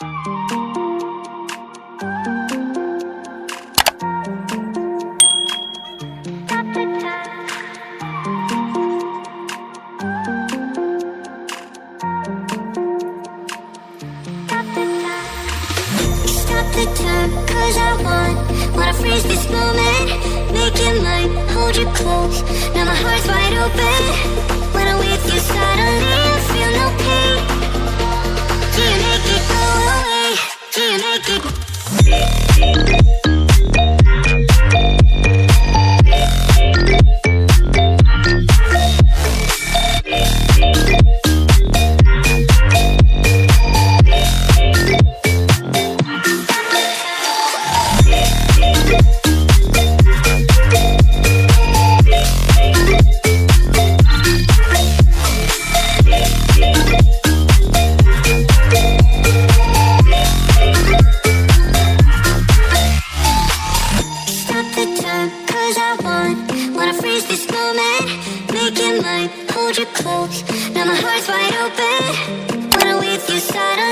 the time, cause I wanna freeze this moment. Make it mine, hold you close. Now my heart's wide open. When I'm with you suddenly I feel no pain. Do you make it go away? Do you make it? Wanna freeze this moment, make it mine, hold you close. Now my heart's wide open. When I'm with you, suddenly